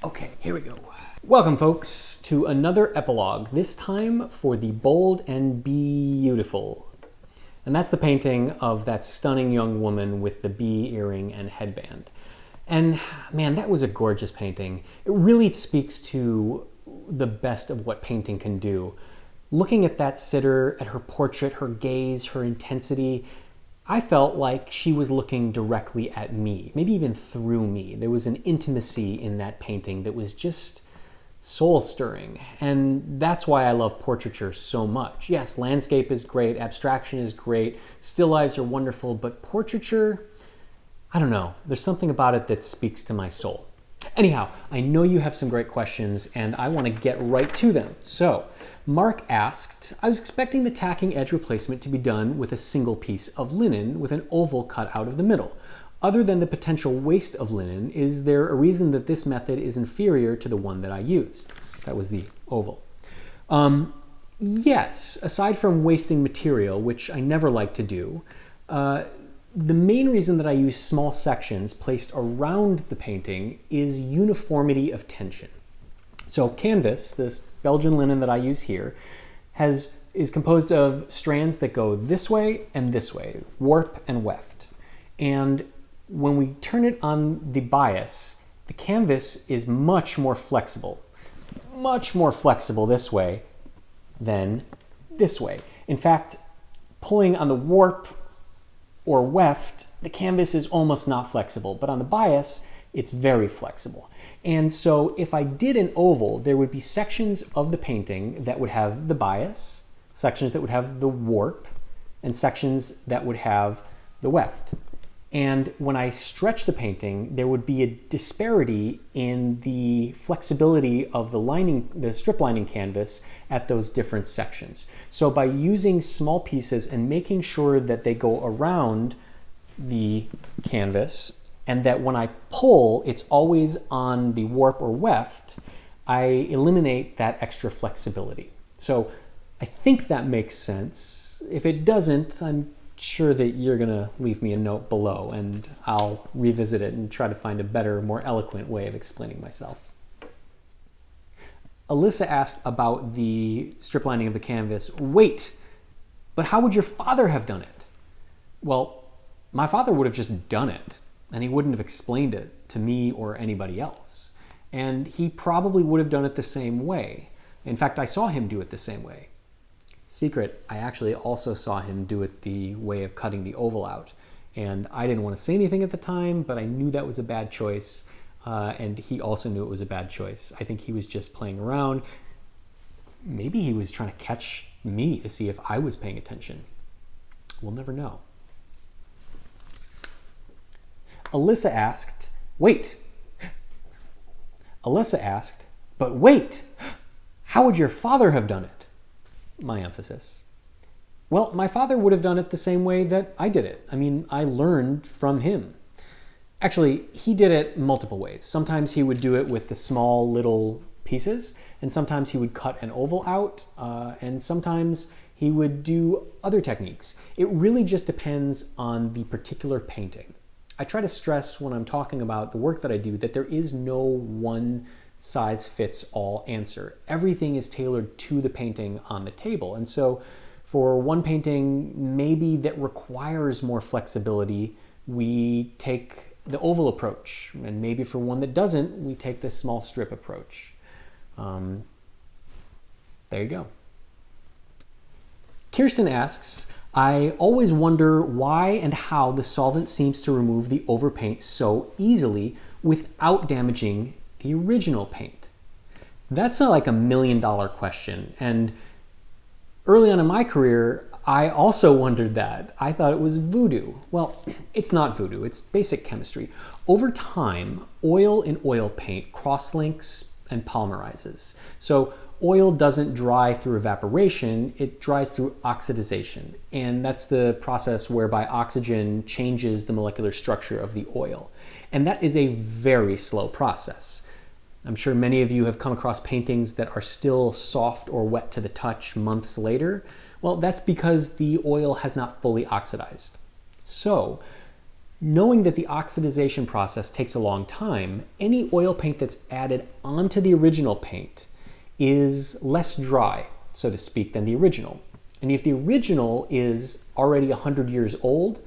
Okay, here we go. Welcome, folks, to another epilogue, this time for The Bold and Beeautiful. And that's the painting of that stunning young woman with the bee earring and headband. And man, that was a gorgeous painting. It really speaks to the best of what painting can do. Looking at that sitter, at her portrait, her gaze, her intensity, I felt like she was looking directly at me, maybe even through me. There was an intimacy in that painting that was just soul-stirring, and that's why I love portraiture so much. Yes, landscape is great, abstraction is great, still lifes are wonderful, but portraiture, I don't know, there's something about it that speaks to my soul. Anyhow, I know you have some great questions, and I want to get right to them. So, Mark asked, I was expecting the tacking edge replacement to be done with a single piece of linen with an oval cut out of the middle. Other than the potential waste of linen, is there a reason that this method is inferior to the one that I used? That was the oval. Yes, aside from wasting material, which I never like to do, the main reason that I use small sections placed around the painting is uniformity of tension. So canvas, this Belgian linen that I use here, is composed of strands that go this way and this way, warp and weft. And when we turn it on the bias, the canvas is much more flexible this way than this way. In fact, pulling on the warp or weft, the canvas is almost not flexible, but on the bias, it's very flexible. And so if I did an oval, there would be sections of the painting that would have the bias, sections that would have the warp, and sections that would have the weft. And when I stretch the painting, there would be a disparity in the flexibility of the strip lining canvas at those different sections. So by using small pieces and making sure that they go around the canvas, and that when I pull, it's always on the warp or weft, I eliminate that extra flexibility. So I think that makes sense. If it doesn't, I'm sure that you're gonna leave me a note below and I'll revisit it and try to find a better, more eloquent way of explaining myself. Alyssa asked about the strip lining of the canvas. Wait, but how would your father have done it? Well, my father would have just done it, and he wouldn't have explained it to me or anybody else. And he probably would have done it the same way. In fact, I saw him do it the same way. Secret, I actually also saw him do it the way of cutting the oval out. And I didn't want to say anything at the time, but I knew that was a bad choice. And he also knew it was a bad choice. I think he was just playing around. Maybe he was trying to catch me to see if I was paying attention. We'll never know. Alyssa asked, but wait, how would your father have done it? My emphasis. Well, my father would have done it the same way that I did it. I mean, I learned from him. Actually, he did it multiple ways. Sometimes he would do it with the small little pieces, and sometimes he would cut an oval out, and sometimes he would do other techniques. It really just depends on the particular painting. I try to stress when I'm talking about the work that I do that there is no one size fits all answer. Everything is tailored to the painting on the table. And so for one painting maybe that requires more flexibility, we take the oval approach. And maybe for one that doesn't, we take the small strip approach. There you go. Kirsten asks, I always wonder why and how the solvent seems to remove the overpaint so easily without damaging the original paint. That's like $1 million question. And early on in my career, I also wondered that. I thought it was voodoo. Well, it's not voodoo, it's basic chemistry. Over time, oil in oil paint cross-links and polymerizes. So oil doesn't dry through evaporation, it dries through oxidization. And that's the process whereby oxygen changes the molecular structure of the oil. And that is a very slow process. I'm sure many of you have come across paintings that are still soft or wet to the touch months later. Well, that's because the oil has not fully oxidized. So, knowing that the oxidization process takes a long time, any oil paint that's added onto the original paint is less dry, so to speak, than the original. And if the original is already 100 years old,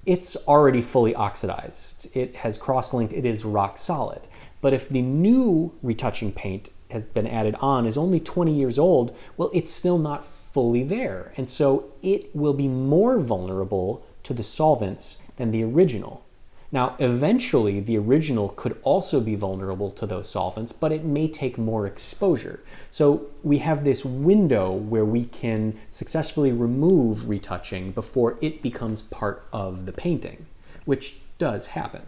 it's already fully oxidized. It has cross-linked, it is rock solid. But if the new retouching paint has been added on is only 20 years old, well, it's still not fully there. And so it will be more vulnerable to the solvents than the original. Now, eventually, the original could also be vulnerable to those solvents, but it may take more exposure. So we have this window where we can successfully remove retouching before it becomes part of the painting, which does happen.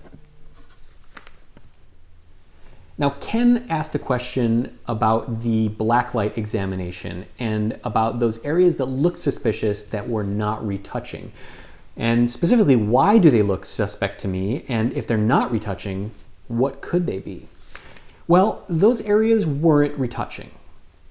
Now, Ken asked a question about the blacklight examination and about those areas that look suspicious that were not retouching. And specifically, why do they look suspect to me? And if they're not retouching, what could they be? Well, those areas weren't retouching,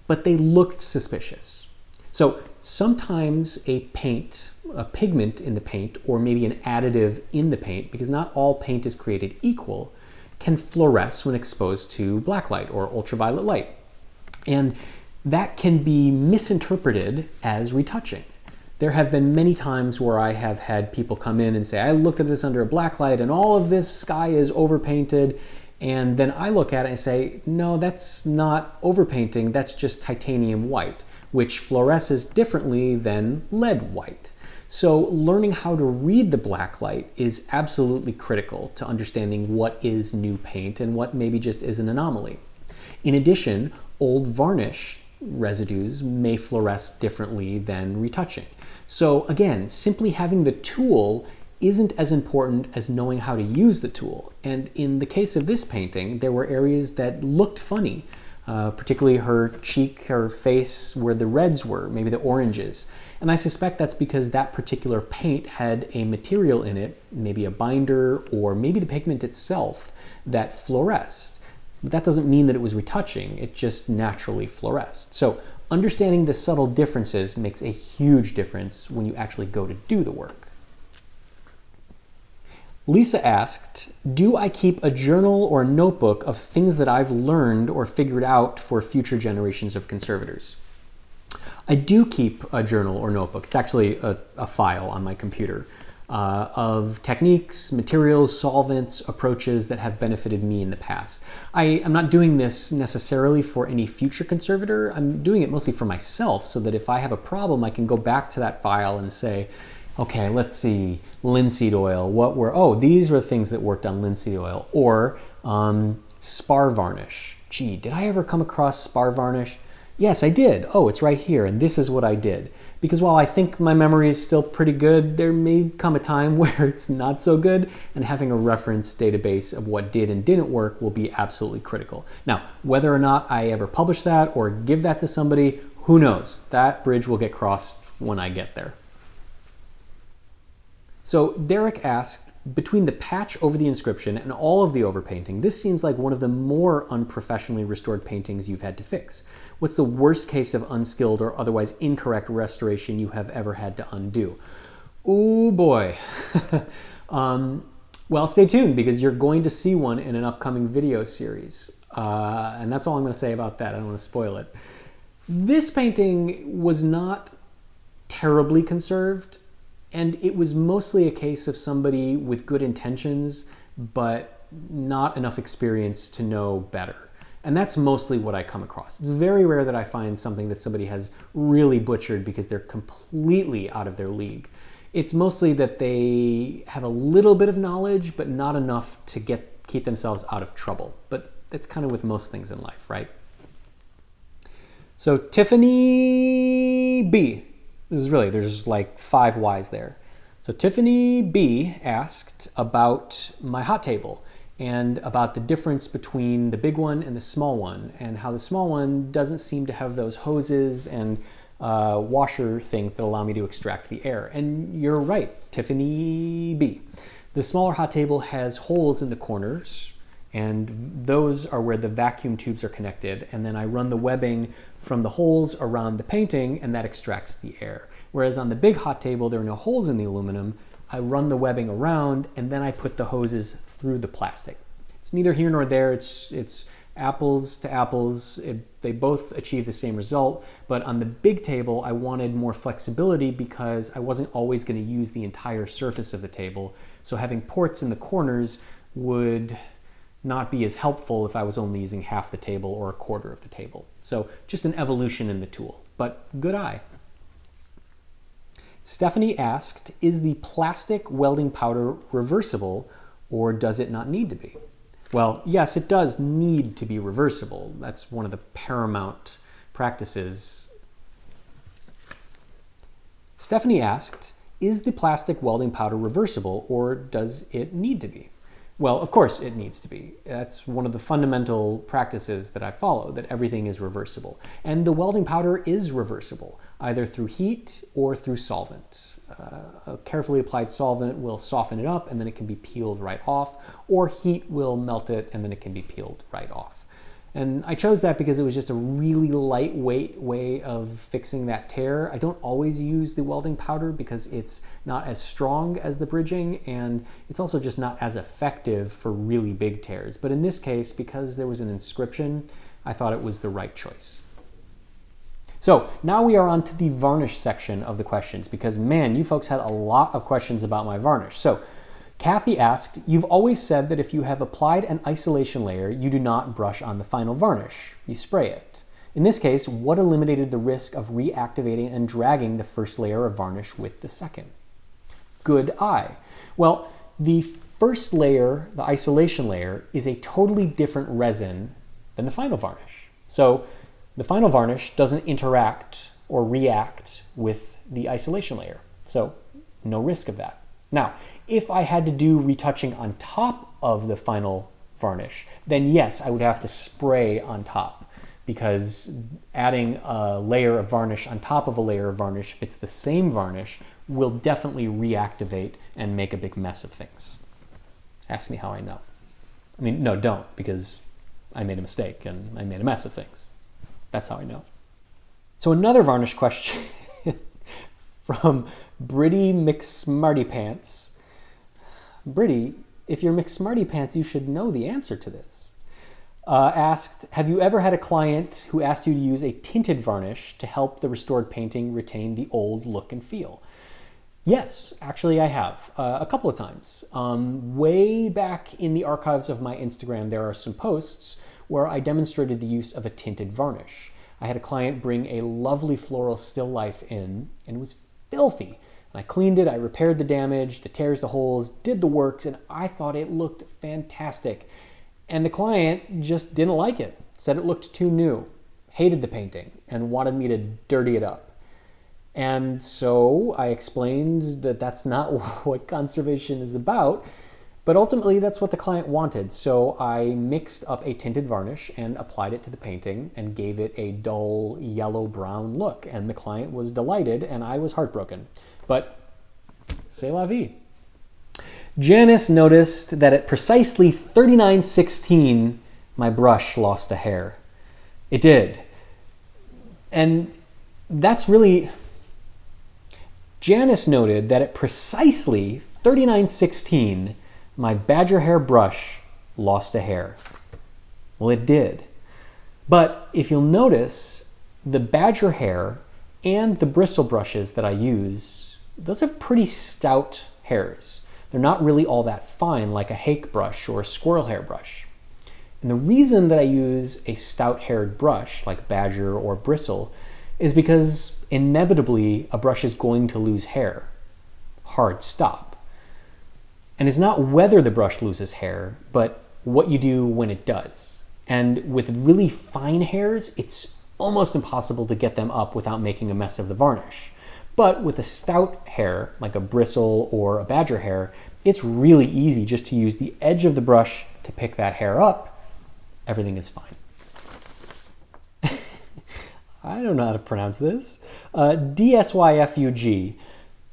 but they looked suspicious. So sometimes a pigment in the paint, or maybe an additive in the paint, because not all paint is created equal, can fluoresce when exposed to blacklight or ultraviolet light. And that can be misinterpreted as retouching. There have been many times where I have had people come in and say, I looked at this under a blacklight and all of this sky is overpainted. And then I look at it and say, no, that's not overpainting, that's just titanium white, which fluoresces differently than lead white. So learning how to read the blacklight is absolutely critical to understanding what is new paint and what maybe just is an anomaly. In addition, old varnish residues may fluoresce differently than retouching. So again, simply having the tool isn't as important as knowing how to use the tool. And in the case of this painting, there were areas that looked funny, particularly her cheek, her face, where the reds were, maybe the oranges. And I suspect that's because that particular paint had a material in it, maybe a binder, or maybe the pigment itself, that fluoresced. But that doesn't mean that it was retouching, it just naturally fluoresced. So understanding the subtle differences makes a huge difference when you actually go to do the work. Lisa asked, do I keep a journal or a notebook of things that I've learned or figured out for future generations of conservators? I do keep a journal or notebook. It's actually a file on my computer of techniques, materials, solvents, approaches that have benefited me in the past. I'm not doing this necessarily for any future conservator. I'm doing it mostly for myself so that if I have a problem, I can go back to that file and say, okay, let's see, linseed oil, these were things that worked on linseed oil. Or spar varnish. Gee, did I ever come across spar varnish? Yes, I did. Oh, it's right here, and this is what I did. Because while I think my memory is still pretty good, there may come a time where it's not so good, and having a reference database of what did and didn't work will be absolutely critical. Now, whether or not I ever publish that or give that to somebody, who knows? That bridge will get crossed when I get there. So Derek asked, between the patch over the inscription and all of the overpainting, this seems like one of the more unprofessionally restored paintings you've had to fix. What's the worst case of unskilled or otherwise incorrect restoration you have ever had to undo? Ooh boy. Well, stay tuned because you're going to see one in an upcoming video series. And that's all I'm going to say about that. I don't want to spoil it. This painting was not terribly conserved. And it was mostly a case of somebody with good intentions, but not enough experience to know better. And that's mostly what I come across. It's very rare that I find something that somebody has really butchered because they're completely out of their league. It's mostly that they have a little bit of knowledge, but not enough to keep themselves out of trouble. But that's kind of with most things in life, right? So Tiffany B. There's like 5 Y's there. So Tiffany B asked about my hot table and about the difference between the big one and the small one, and how the small one doesn't seem to have those hoses and washer things that allow me to extract the air. And you're right, Tiffany B. The smaller hot table has holes in the corners, and those are where the vacuum tubes are connected, and then I run the webbing from the holes around the painting, and that extracts the air. Whereas on the big hot table, there are no holes in the aluminum. I run the webbing around, and then I put the hoses through the plastic. It's neither here nor there. It's apples to apples. They both achieve the same result, but on the big table, I wanted more flexibility because I wasn't always going to use the entire surface of the table. So having ports in the corners would not be as helpful if I was only using half the table or a quarter of the table. So just an evolution in the tool, but good eye. Stephanie asked, is the plastic welding powder reversible, or does it not need to be? Well, yes, it does need to be reversible. That's one of the paramount practices. Stephanie asked, is the plastic welding powder reversible, or does it need to be? Well, of course it needs to be. That's one of the fundamental practices that I follow, that everything is reversible. And the welding powder is reversible, either through heat or through solvent. A carefully applied solvent will soften it up and then it can be peeled right off, or heat will melt it and then it can be peeled right off. And I chose that because it was just a really lightweight way of fixing that tear. I don't always use the welding powder because it's not as strong as the bridging, and it's also just not as effective for really big tears. But in this case, because there was an inscription, I thought it was the right choice. So now we are on to the varnish section of the questions, because man, you folks had a lot of questions about my varnish. So Kathy asked, you've always said that if you have applied an isolation layer, you do not brush on the final varnish, you spray it. In this case, what eliminated the risk of reactivating and dragging the first layer of varnish with the second? Good eye. Well, the first layer, the isolation layer, is a totally different resin than the final varnish. So the final varnish doesn't interact or react with the isolation layer. So no risk of that. Now, if I had to do retouching on top of the final varnish, then yes, I would have to spray on top, because adding a layer of varnish on top of a layer of varnish, if it's the same varnish, will definitely reactivate and make a big mess of things. Ask me how I know. I mean, no, don't, because I made a mistake and I made a mess of things. That's how I know. So another varnish question from Britty McSmartypants. Britty, if you're McSmartypants, you should know the answer to this. Asked, have you ever had a client who asked you to use a tinted varnish to help the restored painting retain the old look and feel? Yes, actually I have, a couple of times. Way back in the archives of my Instagram, there are some posts where I demonstrated the use of a tinted varnish. I had a client bring a lovely floral still life in, and it was filthy. And I cleaned it, I repaired the damage, the tears, the holes, did the works, and I thought it looked fantastic. And the client just didn't like it, said it looked too new, hated the painting, and wanted me to dirty it up. And so I explained that that's not what conservation is about, but ultimately that's what the client wanted. So I mixed up a tinted varnish and applied it to the painting and gave it a dull yellow-brown look. And the client was delighted and I was heartbroken. But c'est la vie. Janice noticed that at precisely 39:16, my brush lost a hair. It did. And that's really... Janice noted that at precisely 39:16, my badger hair brush lost a hair. Well, it did. But if you'll notice, the badger hair and the bristle brushes that I use, those have pretty stout hairs. They're not really all that fine like a hake brush or a squirrel hair brush. And the reason that I use a stout-haired brush like badger or bristle is because inevitably a brush is going to lose hair. Hard stop. And it's not whether the brush loses hair, but what you do when it does. And with really fine hairs, it's almost impossible to get them up without making a mess of the varnish. But with a stout hair, like a bristle or a badger hair, it's really easy just to use the edge of the brush to pick that hair up. Everything is fine. I don't know how to pronounce this. DSYFUG,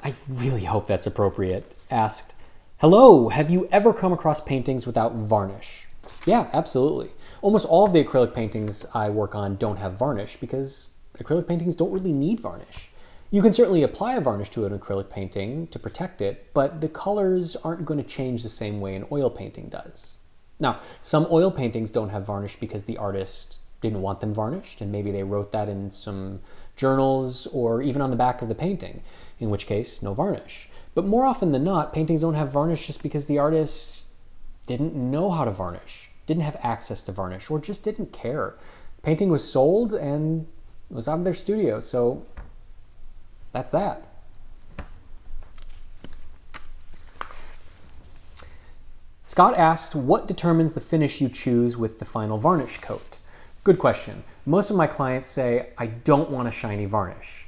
I really hope that's appropriate, asked, "Hello, have you ever come across paintings without varnish?" Yeah, absolutely. Almost all of the acrylic paintings I work on don't have varnish because acrylic paintings don't really need varnish. You can certainly apply a varnish to an acrylic painting to protect it, but the colors aren't going to change the same way an oil painting does. Now, some oil paintings don't have varnish because the artist didn't want them varnished, and maybe they wrote that in some journals or even on the back of the painting, in which case, no varnish. But more often than not, paintings don't have varnish just because the artist didn't know how to varnish, didn't have access to varnish, or just didn't care. The painting was sold and was out of their studio, so that's that. Scott asked, what determines the finish you choose with the final varnish coat? Good question. Most of my clients say, I don't want a shiny varnish.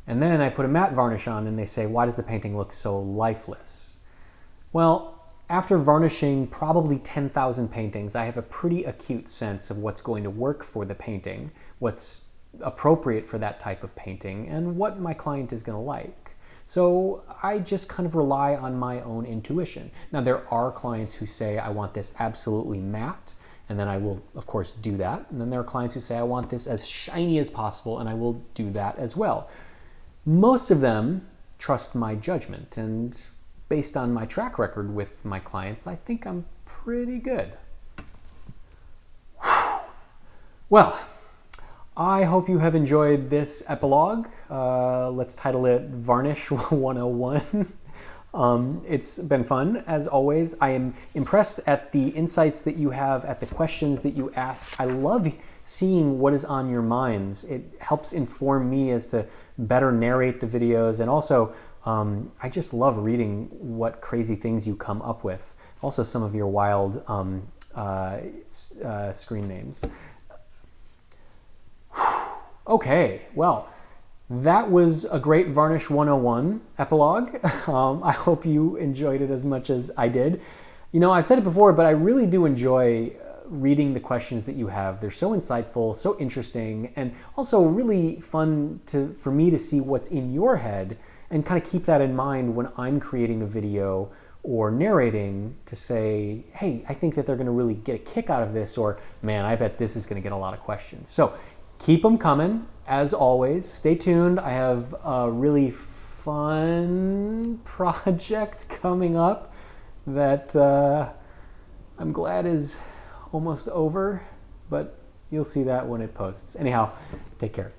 And then I put a matte varnish on and they say, why does the painting look so lifeless? Well, after varnishing probably 10,000 paintings, I have a pretty acute sense of what's going to work for the painting, what's appropriate for that type of painting, and what my client is going to like. So I just kind of rely on my own intuition. Now, there are clients who say, I want this absolutely matte, and then I will, of course, do that. And then there are clients who say, I want this as shiny as possible, and I will do that as well. Most of them trust my judgment, and based on my track record with my clients, I think I'm pretty good. Well, I hope you have enjoyed this epilogue. Let's title it Varnish 101. It's been fun, as always. I am impressed at the insights that you have, at the questions that you ask. I love seeing what is on your minds. It helps inform me as to better narrate the videos, and also I just love reading what crazy things you come up with. Also some of your wild screen names. Okay, well, that was a great Varnish 101 epilogue. I hope you enjoyed it as much as I did. You know, I've said it before, but I really do enjoy reading the questions that you have. They're so insightful, so interesting, and also really fun for me to see what's in your head and kind of keep that in mind when I'm creating a video or narrating, to say, hey, I think that they're going to really get a kick out of this, or man, I bet this is going to get a lot of questions. So keep them coming. As always, stay tuned. I have a really fun project coming up that I'm glad is almost over, but you'll see that when it posts. Anyhow, take care.